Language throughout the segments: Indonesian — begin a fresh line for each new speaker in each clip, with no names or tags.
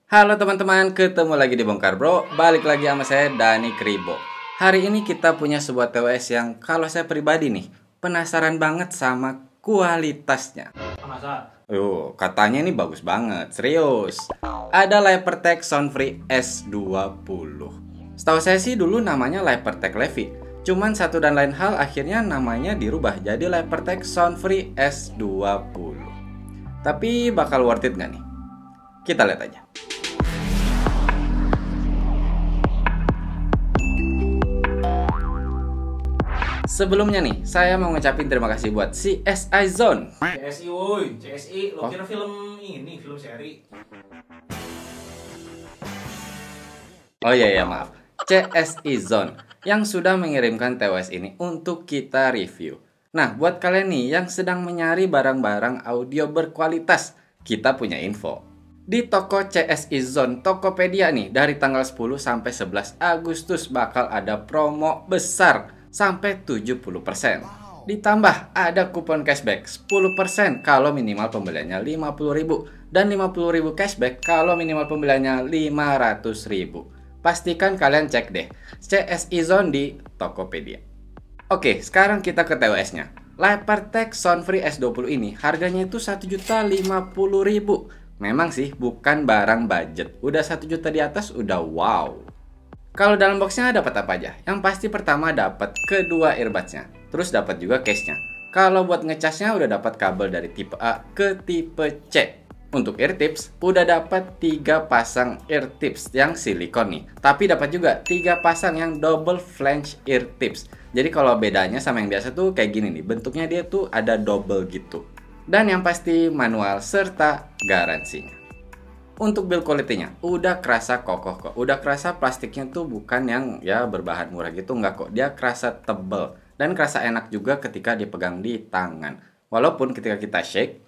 Halo teman-teman, ketemu lagi di Bongkar Bro. Balik lagi sama saya Dani Kribo. Hari ini kita punya sebuah TWS yang kalau saya pribadi nih penasaran banget sama kualitasnya.
Masa?
Katanya ini bagus banget, serius. Ada Lepertech Soundfree S20. Setahu saya sih dulu namanya Lepertech Levi. Cuman satu dan lain hal akhirnya namanya dirubah jadi Lepertech Soundfree S20. Tapi bakal worth it nggak nih? Kita lihat aja. Sebelumnya nih, saya mau ngucapin terima kasih buat CSI Zone.
CSI woi, CSI, lo kira film ini, film seri?
Oh iya maaf, CSI Zone yang sudah mengirimkan TWS ini untuk kita review. Nah, buat kalian nih yang sedang mencari barang-barang audio berkualitas, kita punya info. Di toko CSI Zone Tokopedia nih, dari tanggal 10 sampai 11 Agustus bakal ada promo besar sampai 70%. Ditambah ada kupon cashback 10% kalau minimal pembeliannya 50.000 dan 50.000 cashback kalau minimal pembeliannya 500.000. Pastikan kalian cek deh CSI Zone di Tokopedia. Oke, sekarang kita ke TWS-nya. Lepertech Soundfree S20 ini harganya itu 1.050.000. Memang sih bukan barang budget. Udah 1 juta di atas udah wow. Kalau dalam boxnya dapat apa aja? Yang pasti pertama dapat kedua earbudsnya, terus dapat juga case-nya. Kalau buat ngecasnya udah dapat kabel dari tipe A ke tipe C. Untuk ear tips udah dapat 3 pasang ear tips yang silikon nih. Tapi dapat juga 3 pasang yang double flange ear tips. Jadi kalau bedanya sama yang biasa tuh kayak gini nih, bentuknya dia tuh ada double gitu. Dan yang pasti manual serta garansinya. Untuk build quality-nya udah kerasa kokoh kok. Udah kerasa plastiknya tuh bukan yang ya berbahan murah gitu, enggak kok. Dia kerasa tebel dan kerasa enak juga ketika dipegang di tangan. Walaupun ketika kita shake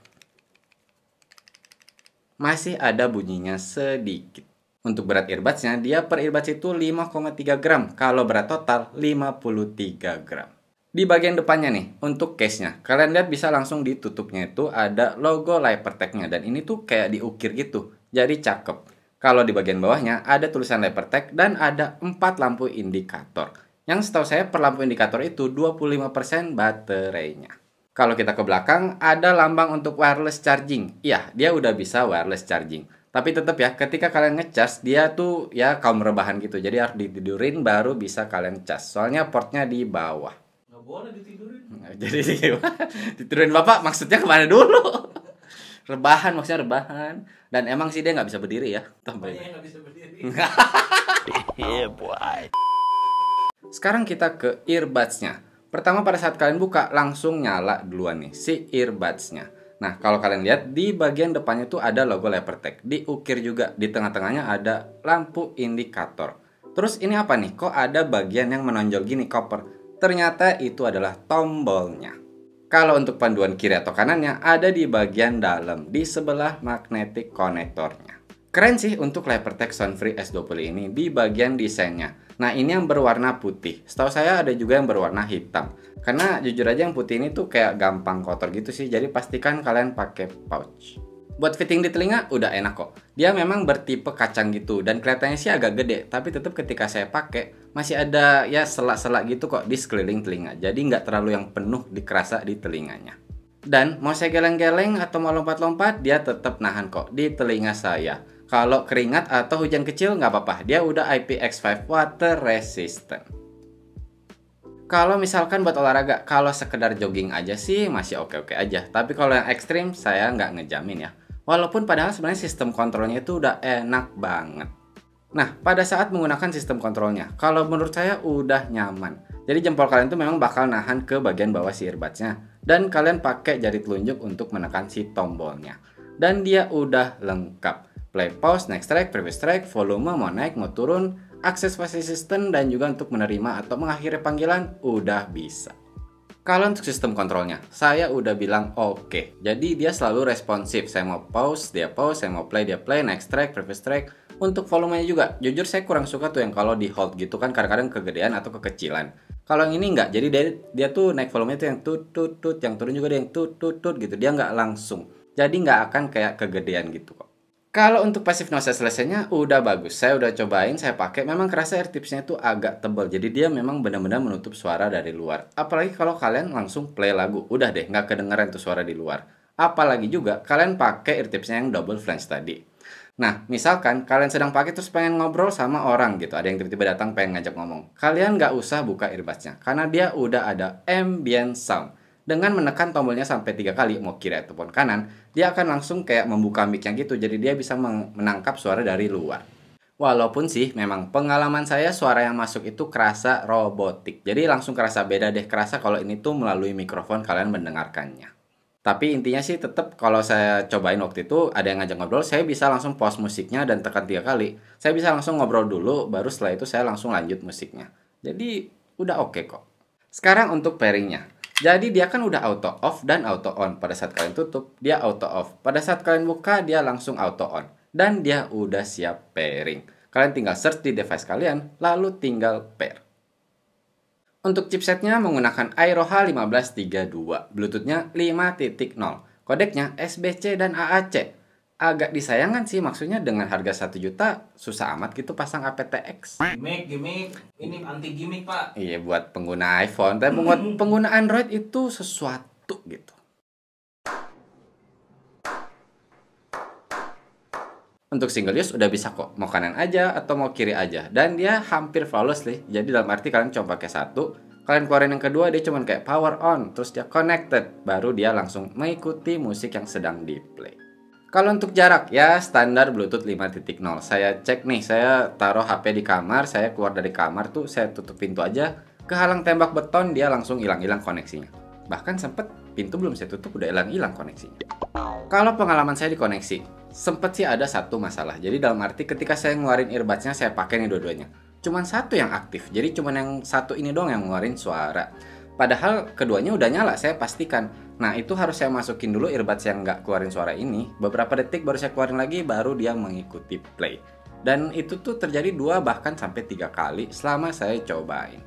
masih ada bunyinya sedikit. Untuk berat earbudsnya, dia per earbuds itu 5,3 gram. Kalau berat total 53 gram. Di bagian depannya nih, untuk case-nya, kalian lihat bisa langsung ditutupnya itu ada logo Lepertech-nya. Dan ini tuh kayak diukir gitu. Jadi cakep. Kalau di bagian bawahnya ada tulisan Lepertech dan ada 4 lampu indikator. Yang setahu saya per lampu indikator itu 25% baterainya. Kalau kita ke belakang ada lambang untuk wireless charging. Iya, dia udah bisa wireless charging. Tapi tetap ya, ketika kalian ngecas dia tuh ya kaum rebahan gitu. Jadi harus ditidurin baru bisa kalian cas. Soalnya portnya di bawah.
Nggak boleh ditidurin.
Jadi ditidurin bapak maksudnya kemana dulu? Rebahan maksudnya rebahan. Dan emang sih dia nggak bisa berdiri ya.
Apanya yang nggak bisa berdiri?
Yeah, boy. Sekarang kita ke earbuds-nya. Pertama pada saat kalian buka langsung nyala duluan nih si earbuds-nya. Nah kalau kalian lihat di bagian depannya tuh ada logo Lepertech. Diukir juga di tengah-tengahnya ada lampu indikator. Terus ini apa nih? Kok ada bagian yang menonjol gini koper? Ternyata itu adalah tombolnya. Kalau untuk panduan kiri atau kanannya ada di bagian dalam di sebelah magnetic konektornya. Keren sih untuk Lepertech Soundfree S20 ini di bagian desainnya. Nah ini yang berwarna putih. Setahu saya ada juga yang berwarna hitam. Karena jujur aja yang putih ini tuh kayak gampang kotor gitu sih. Jadi pastikan kalian pakai pouch. Buat fitting di telinga udah enak kok. Dia memang bertipe kacang gitu dan kelihatannya sih agak gede. Tapi tetap ketika saya pakai masih ada ya selak-selak gitu kok di sekeliling telinga. Jadi nggak terlalu yang penuh dikerasa di telinganya. Dan mau saya geleng-geleng atau mau lompat-lompat dia tetap nahan kok di telinga saya. Kalau keringat atau hujan kecil nggak apa-apa, dia udah IPX5 water resistant. Kalau misalkan buat olahraga, kalau sekedar jogging aja sih masih oke-oke aja. Tapi kalau yang ekstrim saya nggak ngejamin ya. Walaupun padahal sebenarnya sistem kontrolnya itu udah enak banget. Nah, pada saat menggunakan sistem kontrolnya, kalau menurut saya udah nyaman. Jadi jempol kalian tuh memang bakal nahan ke bagian bawah si earbudsnya. Dan kalian pakai jari telunjuk untuk menekan si tombolnya. Dan dia udah lengkap. Play, pause, next track, previous track, volume, mau naik, mau turun, akses voice assistant, dan juga untuk menerima atau mengakhiri panggilan, udah bisa. Kalau untuk sistem kontrolnya, saya udah bilang oke. Jadi dia selalu responsif. Saya mau pause, dia pause, saya mau play, dia play, next track, previous track. Untuk volumenya juga, jujur saya kurang suka tuh yang kalau di hold gitu kan kadang-kadang kegedean atau kekecilan. Kalau yang ini enggak, jadi dia tuh naik volumenya tuh yang tut, yang turun juga dia yang tut gitu. Dia nggak langsung. Jadi nggak akan kayak kegedean gitu kok. Kalau untuk passive noise selesainya udah bagus. Saya udah cobain, saya pakai. Memang kerasa AirTips-nya itu agak tebal. Jadi dia memang benar-benar menutup suara dari luar. Apalagi kalau kalian langsung play lagu. Udah deh, nggak kedengeran tuh suara di luar. Apalagi juga kalian pakai AirTips-nya yang double flange tadi. Nah, misalkan kalian sedang pakai terus pengen ngobrol sama orang gitu. Ada yang tiba-tiba datang pengen ngajak ngomong. Kalian nggak usah buka earbuds-nya. Karena dia udah ada ambient sound. Dengan menekan tombolnya sampai 3 kali, mau kiri ataupun kanan, dia akan langsung kayak membuka mic-nya gitu. Jadi dia bisa menangkap suara dari luar. Walaupun sih memang pengalaman saya suara yang masuk itu kerasa robotik. Jadi langsung kerasa beda deh. Kerasa kalau ini tuh melalui mikrofon kalian mendengarkannya. Tapi intinya sih tetap kalau saya cobain waktu itu ada yang ngajak ngobrol, saya bisa langsung pause musiknya dan tekan 3 kali. Saya bisa langsung ngobrol dulu, baru setelah itu saya langsung lanjut musiknya. Jadi udah oke kok. Sekarang untuk pairingnya. Jadi dia kan udah auto off dan auto on. Pada saat kalian tutup, dia auto off. Pada saat kalian buka, dia langsung auto on. Dan dia udah siap pairing. Kalian tinggal search di device kalian, lalu tinggal pair. Untuk chipsetnya menggunakan Airoha 1532, Bluetooth-nya 5.0, kodeknya SBC dan AAC. Agak disayangkan sih, maksudnya dengan harga 1 juta, susah amat gitu pasang aptX.
Gimmick, ini anti gimmick Pak.
Iya, buat pengguna iPhone, tapi buat pengguna Android itu sesuatu gitu. Untuk single use udah bisa kok, mau kanan aja atau mau kiri aja. Dan dia hampir flawless nih, jadi dalam arti kalian coba pakai satu, kalian keluarin yang kedua, dia cuman kayak power on, terus dia connected, baru dia langsung mengikuti musik yang sedang di play. Kalau untuk jarak, ya standar Bluetooth 5.0. Saya cek nih, saya taruh HP di kamar, saya keluar dari kamar tuh, saya tutup pintu aja, kehalang tembak beton, dia langsung hilang-hilang koneksinya. Bahkan sempet pintu belum saya tutup, udah hilang-hilang koneksinya. Kalau pengalaman saya di koneksi, sempet sih ada satu masalah. Jadi dalam arti ketika saya ngeluarin earbuds-nya, saya pakai nih dua-duanya. Cuman satu yang aktif, jadi cuman yang satu ini doang yang ngeluarin suara. Padahal keduanya udah nyala, saya pastikan. Nah, itu harus saya masukin dulu earbuds yang nggak keluarin suara ini. Beberapa detik baru saya keluarin lagi, baru dia mengikuti play. Dan itu tuh terjadi 2 bahkan sampai 3 kali selama saya cobain.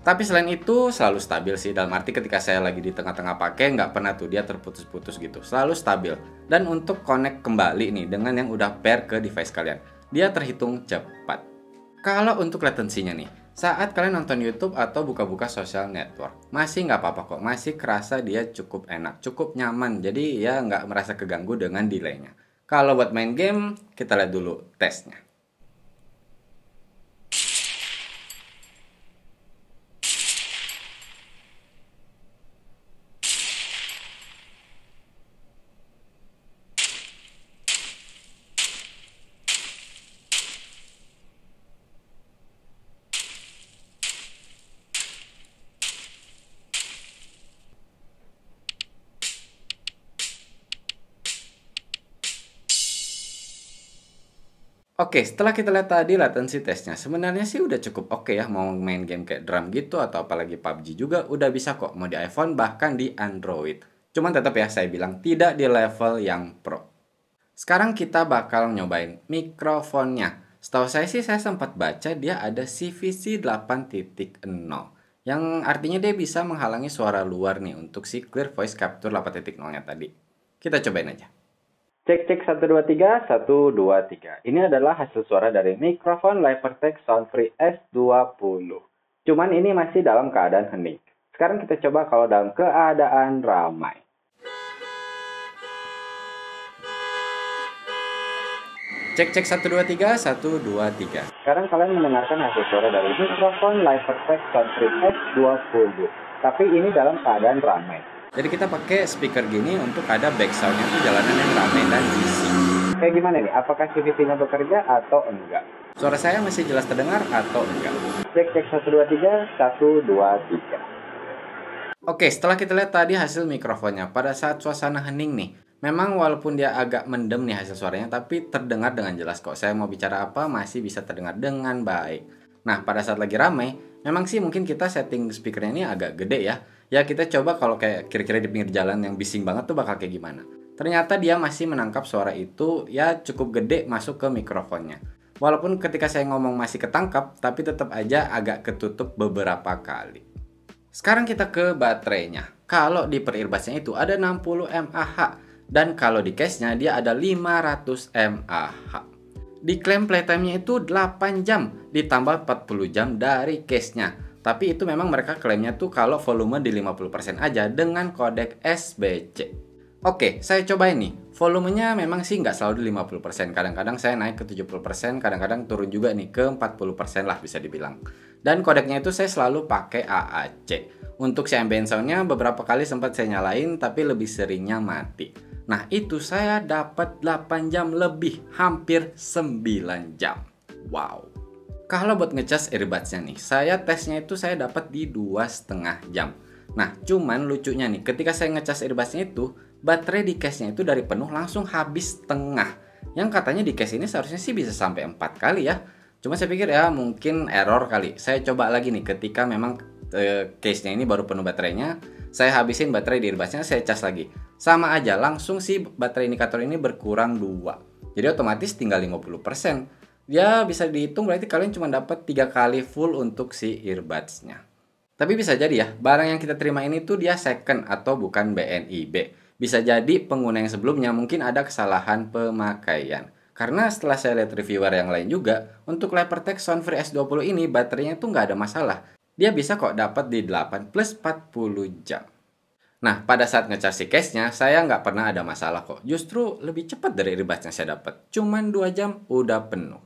Tapi selain itu selalu stabil sih. Dalam arti ketika saya lagi di tengah-tengah pakai, nggak pernah tuh dia terputus-putus gitu. Selalu stabil. Dan untuk connect kembali nih dengan yang udah pair ke device kalian, dia terhitung cepat. Kalau untuk latensinya nih, saat kalian nonton YouTube atau buka-buka social network, masih nggak apa-apa kok, masih kerasa dia cukup enak, cukup nyaman, jadi ya nggak merasa keganggu dengan delaynya. Kalau buat main game, kita lihat dulu tesnya. Oke, setelah kita lihat tadi latency testnya, sebenarnya sih udah cukup oke ya. Mau main game kayak drum gitu atau apalagi PUBG juga udah bisa kok. Mau di iPhone bahkan di Android. Cuman tetap ya saya bilang tidak di level yang pro. Sekarang kita bakal nyobain mikrofonnya. Setahu saya sih saya sempat baca dia ada CVC 8.0. Yang artinya dia bisa menghalangi suara luar nih untuk si Clear Voice Capture 8.0-nya tadi. Kita cobain aja.
Cek 1 2 3 1 2 3. Ini adalah hasil suara dari mikrofon Livertech Soundfree S20. Cuman ini masih dalam keadaan hening. Sekarang kita coba kalau dalam keadaan ramai.
Cek 1 2 3 1 2 3.
Sekarang kalian mendengarkan hasil suara dari mikrofon Livertech Soundfree S20. Tapi ini dalam keadaan ramai.
Jadi kita pakai speaker gini untuk ada back sound-nya tuh jalanan yang ramai dan bising.
Kayak gimana nih? Apakah CVC-nya bekerja atau enggak?
Suara saya masih jelas terdengar atau enggak?
Cek 1 2 3 1 2 3.
Oke, setelah kita lihat tadi hasil mikrofonnya, pada saat suasana hening nih, memang walaupun dia agak mendem nih hasil suaranya, tapi terdengar dengan jelas kok. Saya mau bicara apa masih bisa terdengar dengan baik. Nah, pada saat lagi ramai, memang sih mungkin kita setting speakernya ini agak gede ya. Ya kita coba kalau kayak kira-kira di pinggir jalan yang bising banget tuh bakal kayak gimana. Ternyata dia masih menangkap suara itu ya cukup gede masuk ke mikrofonnya. Walaupun ketika saya ngomong masih ketangkap, tapi tetap aja agak ketutup beberapa kali. Sekarang kita ke baterainya. Kalau di per earbuds-nya itu ada 60 mAh. Dan kalau di case-nya dia ada 500 mAh. Diklaim playtime-nya itu 8 jam ditambah 40 jam dari case-nya. Tapi itu memang mereka klaimnya tuh kalau volume di 50% aja dengan kodek SBC. Oke, saya cobain nih. Volumenya memang sih nggak selalu di 50%. Kadang-kadang saya naik ke 70%, kadang-kadang turun juga nih ke 40% lah bisa dibilang. Dan kodeknya itu saya selalu pakai AAC. Untuk si ambient sound-nya beberapa kali sempat saya nyalain, tapi lebih seringnya mati. Nah, itu saya dapat 8 jam lebih, hampir 9 jam. Wow. Kalau buat ngecas earbuds-nya nih, saya tesnya itu saya dapat di 2,5 jam. Nah, cuman lucunya nih, ketika saya ngecas earbuds-nya itu, baterai di case-nya itu dari penuh langsung habis setengah. Yang katanya di case ini seharusnya sih bisa sampai 4 kali ya. Cuma saya pikir ya mungkin error kali. Saya coba lagi nih ketika memang case-nya ini baru penuh baterainya, saya habisin baterai di earbuds-nya, saya cas lagi. Sama aja, langsung si baterai indikator ini berkurang 2. Jadi otomatis tinggal 50%. Ya bisa dihitung berarti kalian cuma dapat 3 kali full untuk si earbuds-nya. Tapi bisa jadi ya, barang yang kita terima ini tuh dia second atau bukan BNIB. Bisa jadi pengguna yang sebelumnya mungkin ada kesalahan pemakaian. Karena setelah saya lihat reviewer yang lain juga, untuk Lepertech Soundfree S20 ini baterainya tuh nggak ada masalah. Dia bisa kok dapat di 8 plus 40 jam. Nah, pada saat ngecas si case-nya, saya nggak pernah ada masalah kok. Justru lebih cepat dari earbuds yang saya dapat. Cuman 2 jam udah penuh.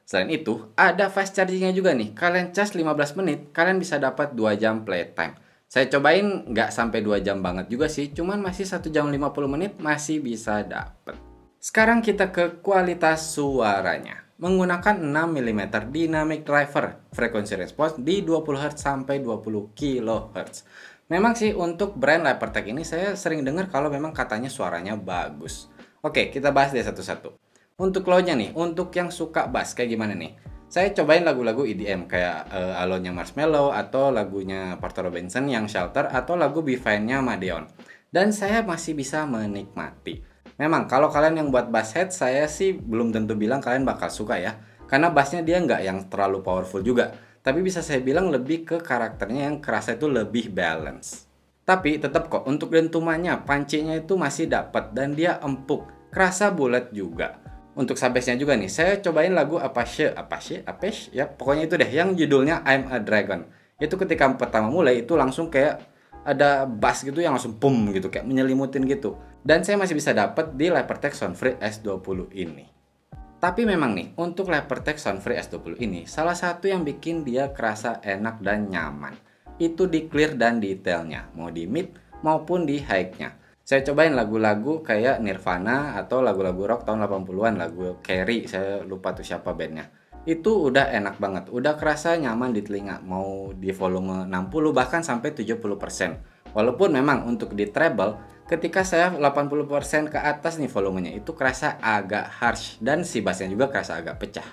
Selain itu, ada fast charging-nya juga nih. Kalian cas 15 menit, kalian bisa dapat 2 jam playtime. Saya cobain nggak sampai 2 jam banget juga sih. Cuman masih 1 jam 50 menit masih bisa dapat. Sekarang kita ke kualitas suaranya. Menggunakan 6 mm dynamic driver, frekuensi response di 20 Hz sampai 20 kHz. Memang sih untuk brand Lepertech ini saya sering dengar kalau memang katanya suaranya bagus. Oke, kita bahas deh satu-satu. Untuk low-nya nih, untuk yang suka bass kayak gimana nih? Saya cobain lagu-lagu EDM kayak Alone-nya Marshmello atau lagunya Porter Robinson yang Shelter atau lagu Be Fine-nya Madeon. Dan saya masih bisa menikmati. Memang kalau kalian yang buat bass head, saya sih belum tentu bilang kalian bakal suka ya. Karena bassnya dia nggak yang terlalu powerful juga. Tapi bisa saya bilang lebih ke karakternya yang kerasa itu lebih balance. Tapi tetap kok untuk dentumannya, pancinya itu masih dapat dan dia empuk. Kerasa bulat juga. Untuk subbassnya juga nih, saya cobain lagu Apache, ya pokoknya itu deh yang judulnya I'm a Dragon. Itu ketika pertama mulai itu langsung kayak ada bass gitu yang langsung boom gitu, kayak menyelimutin gitu. Dan saya masih bisa dapat di Lepertech Soundfree S20 ini. Tapi memang nih, untuk Lepertech Soundfree S20 ini, salah satu yang bikin dia kerasa enak dan nyaman. Itu di clear dan detailnya, mau di mid maupun di high-nya. Saya cobain lagu-lagu kayak Nirvana atau lagu-lagu rock tahun 80-an, lagu Carrie, saya lupa tuh siapa bandnya. Itu udah enak banget, udah kerasa nyaman di telinga, mau di volume 60 bahkan sampai 70%. Walaupun memang untuk di treble, ketika saya 80% ke atas nih volumenya, itu kerasa agak harsh dan si bassnya juga kerasa agak pecah.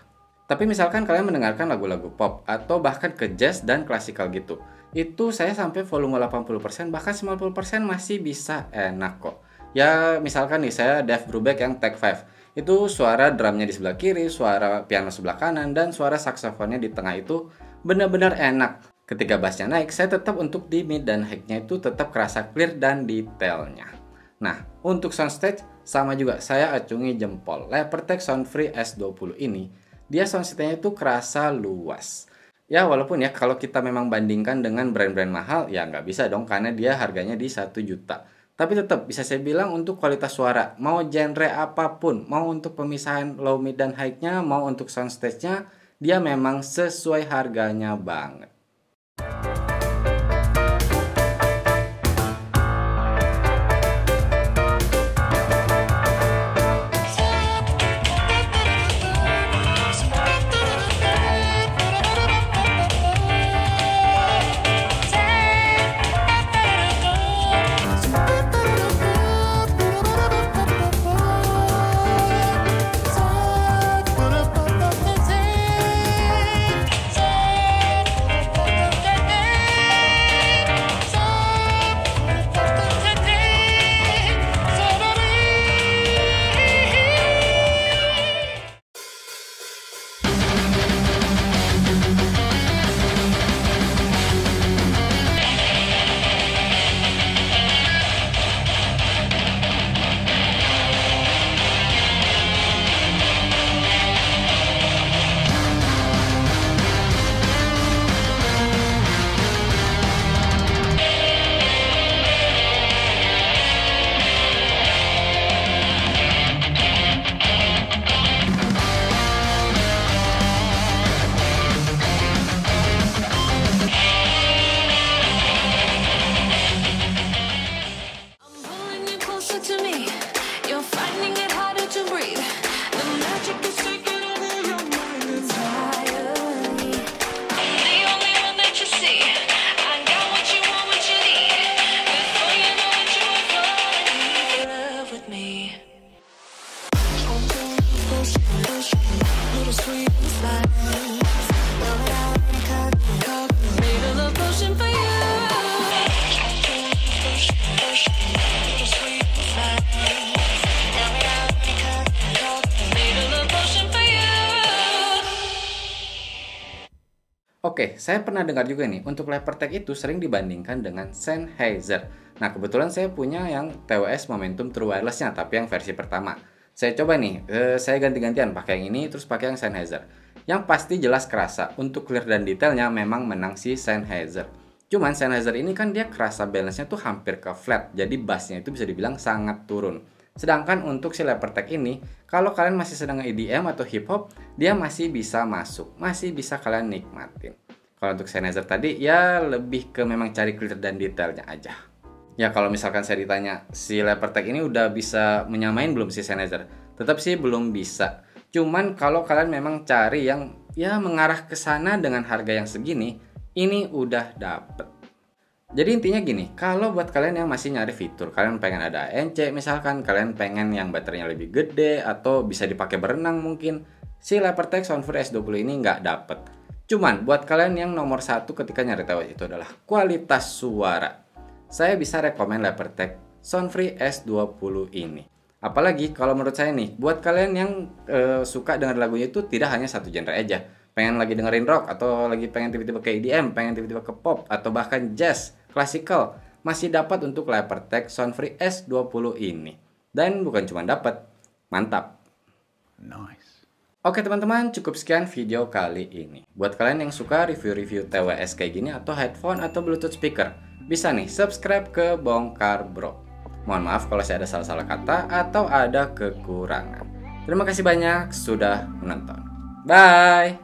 Tapi misalkan kalian mendengarkan lagu-lagu pop atau bahkan ke jazz dan klasikal gitu, itu saya sampai volume 80% bahkan 90% masih bisa enak kok. Ya misalkan nih saya Dave Brubeck yang Take 5. Itu suara drumnya di sebelah kiri, suara piano sebelah kanan, dan suara saksofonnya di tengah itu benar-benar enak. Ketika bassnya naik, saya tetap untuk di mid dan high-nya itu tetap kerasa clear dan detailnya. Nah, untuk soundstage sama juga, saya acungi jempol. Lepertech Soundfree S20 ini, dia soundstage-nya itu kerasa luas. Ya walaupun ya kalau kita memang bandingkan dengan brand-brand mahal, ya nggak bisa dong karena dia harganya di 1 juta. Tapi tetap bisa saya bilang untuk kualitas suara, mau genre apapun, mau untuk pemisahan low, mid, dan high-nya, mau untuk soundstage-nya, dia memang sesuai harganya banget. Oke, saya pernah dengar juga nih, untuk Lepertech itu sering dibandingkan dengan Sennheiser. Nah, kebetulan saya punya yang TWS Momentum True Wireless-nya, tapi yang versi pertama. Saya coba nih, saya ganti-gantian pakai yang ini, terus pakai yang Sennheiser. Yang pasti jelas kerasa, untuk clear dan detailnya memang menang si Sennheiser. Cuman Sennheiser ini kan dia kerasa balance-nya tuh hampir ke flat, jadi bass-nya itu bisa dibilang sangat turun. Sedangkan untuk si Lepertech ini, kalau kalian masih sedang EDM atau hip hop, dia masih bisa masuk, masih bisa kalian nikmatin. Kalau untuk Sennheiser tadi, ya lebih ke memang cari clear dan detailnya aja. Ya kalau misalkan saya ditanya, si Lepertech ini udah bisa menyamain belum si Sennheiser? Tetap sih belum bisa. Cuman kalau kalian memang cari yang ya mengarah ke sana dengan harga yang segini, ini udah dapet. Jadi intinya gini, kalau buat kalian yang masih nyari fitur, kalian pengen ada ANC misalkan, kalian pengen yang baterainya lebih gede atau bisa dipakai berenang mungkin, si Lepertech Soundfree S20 ini nggak dapet. Cuman buat kalian yang nomor satu ketika nyari TWS itu adalah kualitas suara, saya bisa rekomen Lepertech Soundfree S20 ini. Apalagi kalau menurut saya nih, buat kalian yang suka dengar lagunya itu tidak hanya satu genre aja, pengen lagi dengerin rock atau lagi pengen tiba-tiba ke EDM, pengen tiba-tiba ke pop atau bahkan jazz, classical, masih dapat untuk Lepertech Soundfree S20 ini. Dan bukan cuma dapat, mantap.
Nice.
Oke teman-teman, cukup sekian video kali ini. Buat kalian yang suka review-review TWS kayak gini atau headphone atau Bluetooth speaker, bisa nih subscribe ke Bongkar Bro. Mohon maaf kalau saya ada salah-salah kata atau ada kekurangan. Terima kasih banyak sudah menonton. Bye!